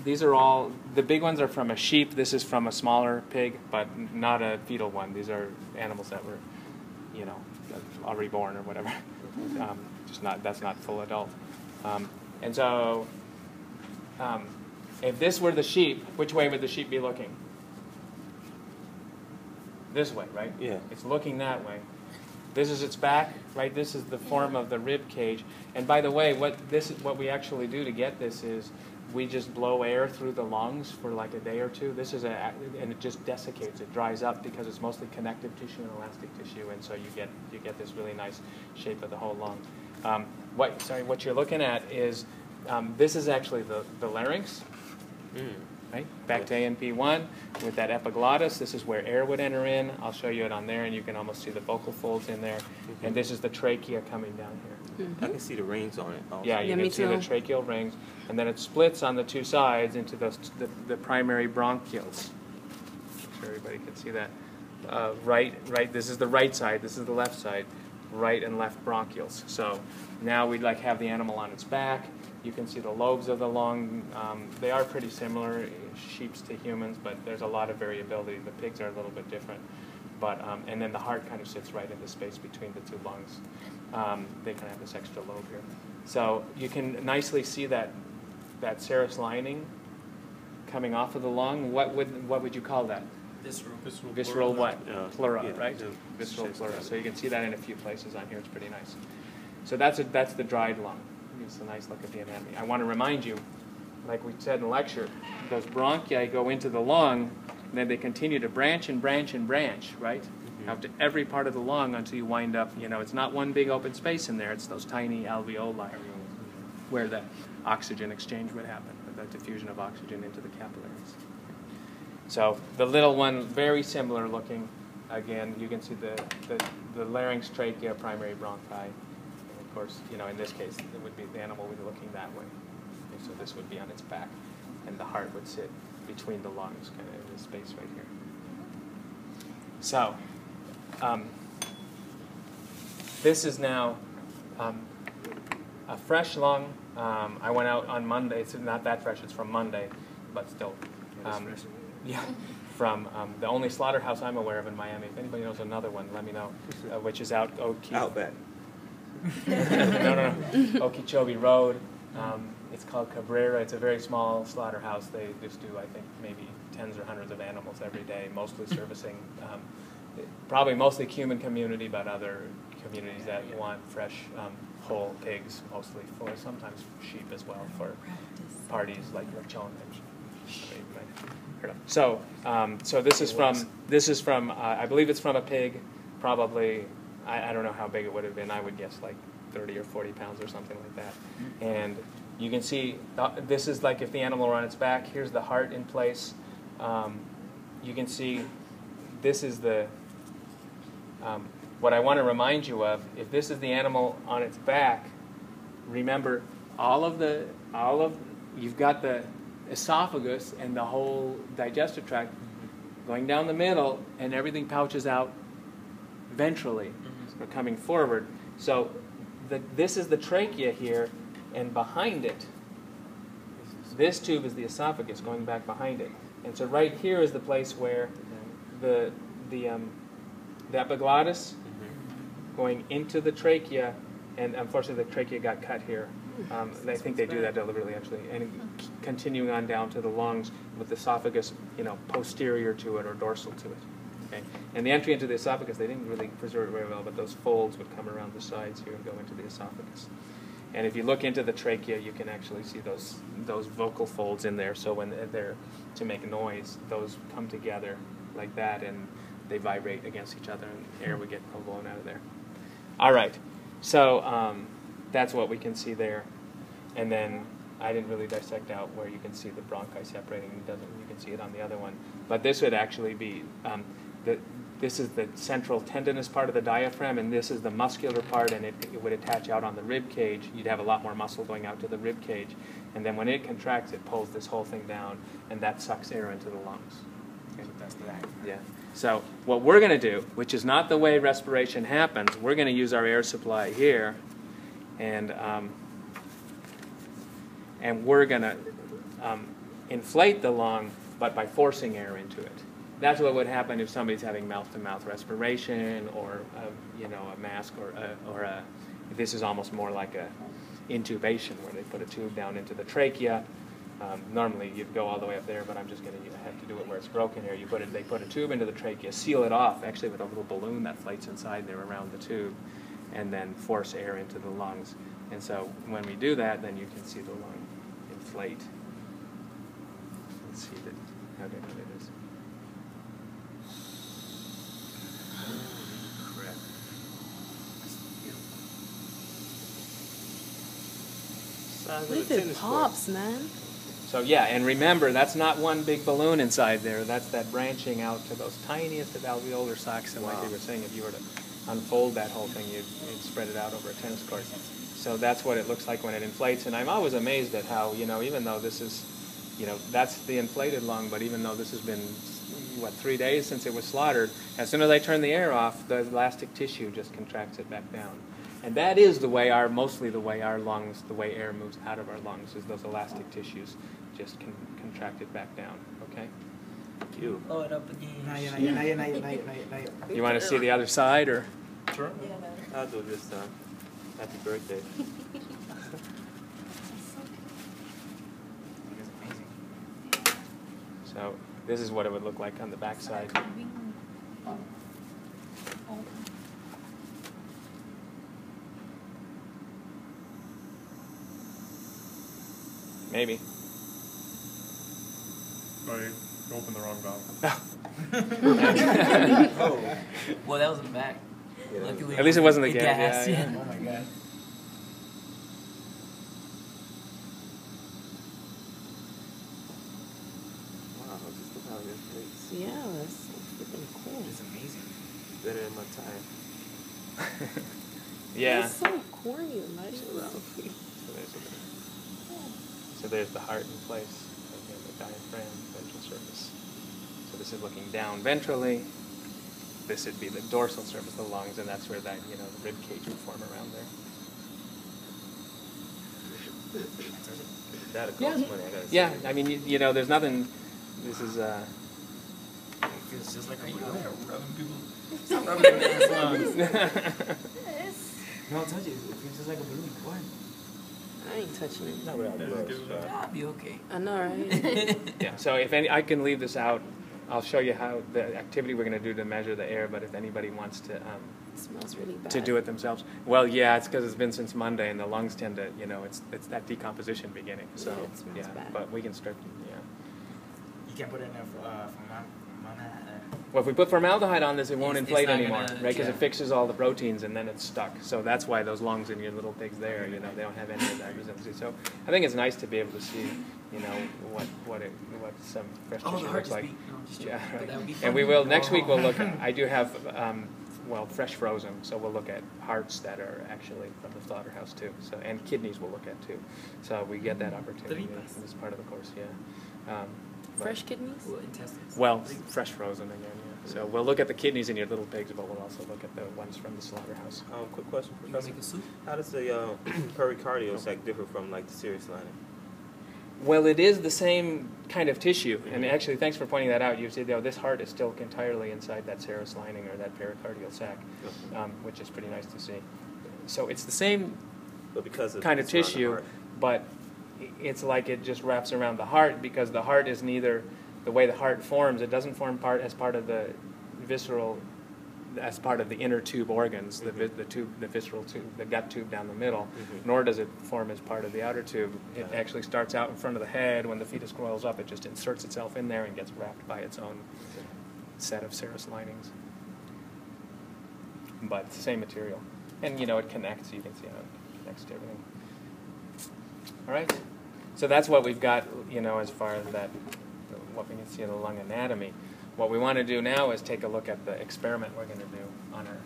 these are all, the big ones are from a sheep. This is from a smaller pig, but not a fetal one. These are animals that were, you know, already born or whatever. Just not, that's not full adult. And so, if this were the sheep, which way would the sheep be looking? This way, right? Yeah. It's looking that way. This is its back, right? This is the form of the rib cage. And by the way, what we actually do to get this is we just blow air through the lungs for like a day or two. This is and it just desiccates. It dries up because it's mostly connective tissue and elastic tissue, and so you get this really nice shape of the whole lung. What you're looking at is this is actually the larynx. Right? Back to ANP1 with that epiglottis. This is where air would enter in. I'll show you it on there, and you can almost see the vocal folds in there. And this is the trachea coming down here. I can see the rings on it also. Yeah, you can see the tracheal rings. And then it splits on the two sides into the primary bronchioles. I'm sure everybody can see that. Right. This is the right side. This is the left side. Right and left bronchioles. So now we'd have the animal on its back. You can see the lobes of the lung. They are pretty similar, sheep's to humans, but there's a lot of variability. The pigs are a little bit different. But and then the heart kind of sits right in the space between the two lungs. They kind of have this extra lobe here. So you can nicely see that serous lining coming off of the lung. What would you call that? Visceral what? Pleura, yeah, right? Visceral pleura. So you can see that in a few places on here. It's pretty nice. So that's the dried lung. It's a nice look at the anatomy. I want to remind you, like we said in the lecture, those bronchi go into the lung, and then they continue to branch and branch and branch, right? Out to every part of the lung until you wind up, it's not one big open space in there. It's those tiny alveoli where the oxygen exchange would happen, the diffusion of oxygen into the capillaries. So the little one, very similar looking. Again, you can see the larynx, trachea, primary bronchi. Of course, in this case, it would be the animal would be looking that way. Okay, so this would be on its back, and the heart would sit between the lungs, kind of in this space right here. So, this is now a fresh lung. I went out on Monday. It's not that fresh. It's from Monday, but still. Yeah, from the only slaughterhouse I'm aware of in Miami. If anybody knows another one, let me know. Which is out Outback. No. Okeechobee Road. It's called Cabrera. It's a very small slaughterhouse. They just do, I think, maybe tens or hundreds of animals every day, mostly servicing, probably mostly human community, but other communities that want fresh, whole pigs, mostly for sometimes sheep as well for parties like lechon. So this is from I believe it's from a pig, probably. I don't know how big it would have been. I would guess like 30 or 40 pounds or something like that. And you can see this is like if the animal were on its back. Here's the heart in place. You can see this is the what I want to remind you of. If this is the animal on its back, remember you've got the esophagus and the whole digestive tract going down the middle, and everything pouches out ventrally. Or coming forward. So this is the trachea here, and behind it, this tube is the esophagus going back behind it. And so right here is the place where the epiglottis going into the trachea, and unfortunately the trachea got cut here. I think they do that deliberately actually, and continuing on down to the lungs with the esophagus, posterior to it or dorsal to it. Okay. And the entry into the esophagus, they didn't really preserve it very well, but those folds would come around the sides here and go into the esophagus. And if you look into the trachea, you can actually see those vocal folds in there. So when they're to make noise, those come together like that, and they vibrate against each other, and air would get blown out of there. All right. So that's what we can see there. And then I didn't really dissect out where you can see the bronchi separating. You can see it on the other one. But this would actually be... this is the central tendinous part of the diaphragm, and this is the muscular part, and it would attach out on the rib cage. You'd have a lot more muscle going out to the rib cage, and then when it contracts, it pulls this whole thing down, and that sucks air into the lungs. Okay? That's that. Yeah. So what we're going to do, which is not the way respiration happens, we're going to use our air supply here, and we're going to inflate the lung, but by forcing air into it. That's what would happen if somebody's having mouth-to-mouth respiration, or a mask, or this is almost more like a intubation, where they put a tube down into the trachea. Normally you'd go all the way up there, but I'm just going to have to do it where it's broken here. They put a tube into the trachea, seal it off, actually with a little balloon that floats inside there around the tube, and then force air into the lungs. And so when we do that, then you can see the lung inflate. Let's see how different it is. What if it pops, man? So yeah, and remember, that's not one big balloon inside there. That's that branching out to those tiniest of alveolar sacs. And like they were saying, if you were to unfold that whole thing, you'd spread it out over a tennis court. So that's what it looks like when it inflates. And I'm always amazed at how, even though this is, that's the inflated lung, but even though this has been, 3 days since it was slaughtered, as soon as I turn the air off, the elastic tissue just contracts it back down. And that is mostly the way our lungs, the way air moves out of our lungs, is those elastic tissues just contract it back down, okay? Thank you. Blow it up again. You want to see the other side, or? Sure. I'll do it this time. Happy birthday. So this is what it would look like on the back side. Maybe. Oh, you opened the wrong valve. Oh. Well, that was in the back. Yeah. Luckily, At least it wasn't the gas. gas. Yeah. Oh my god. Wow, just look how it inflates. Yeah, that's freaking cool. It's amazing. Better than my time. Yeah. That's so corny, buddy. So there's the heart in place, again, the diaphragm, ventral surface. So this is looking down ventrally. This would be the dorsal surface of the lungs, and that's where that, the rib cage would form around there. That'll cost money, I gotta say. Yeah, I mean, there's nothing. This is It feels just like a balloon. Rubbing people. Stop rubbing the man's lungs. No, I'll touch it. It feels just like a balloon. Go ahead. I ain't touching it. Not without gloves. I'll be okay. I know, right? yeah. So if I can leave this out, I'll show you how the activity we're going to do to measure the air. But if anybody wants to It smells really bad. to do it themselves, well, yeah, it's because it's been since Monday, and the lungs tend to, it's that decomposition beginning. So Yeah, it smells bad. but we can start. Yeah. You can't put it in there for Well, if we put formaldehyde on this, it won't It's inflate not anymore, gonna- right? Because yeah. it fixes all the proteins, and then it's stuck. So that's why those lungs in your little pigs there, they don't have any of that resiliency. So I think it's nice to be able to see, what some fresh Oh, the tissue heart looks just like. beat. No, I'm just Yeah, joking. But right. that would be And we funny. will next week. We'll look. Oh. I do have fresh frozen, so we'll look at hearts that are actually from the slaughterhouse too. So and kidneys we'll look at too. So we get that opportunity in this part of the course. Yeah. But- Fresh kidneys? Well, intestines. well, fresh frozen again, yeah. So we'll look at the kidneys in your little pigs, but we'll also look at the ones from the slaughterhouse. Quick question, You gonna Professor. make a soup? How does the pericardial sac differ from like the serous lining? Well, it is the same kind of tissue, and actually, thanks for pointing that out. You see, this heart is still entirely inside that serous lining or that pericardial sac, which is pretty nice to see. So it's the same But because of kind of it's around the tissue, heart. but it's like it just wraps around the heart, because the heart is neither the way the heart forms. It doesn't form as part of the visceral, as part of the inner tube organs, the visceral tube, the gut tube down the middle. Nor does it form as part of the outer tube. It actually starts out in front of the head. When the fetus grows up, it just inserts itself in there and gets wrapped by its own set of serous linings. But it's the same material, and it connects. You can see how it connects to everything. All right, so that's what we've got, as far as that, what we can see in the lung anatomy. What we want to do now is take a look at the experiment we're going to do on our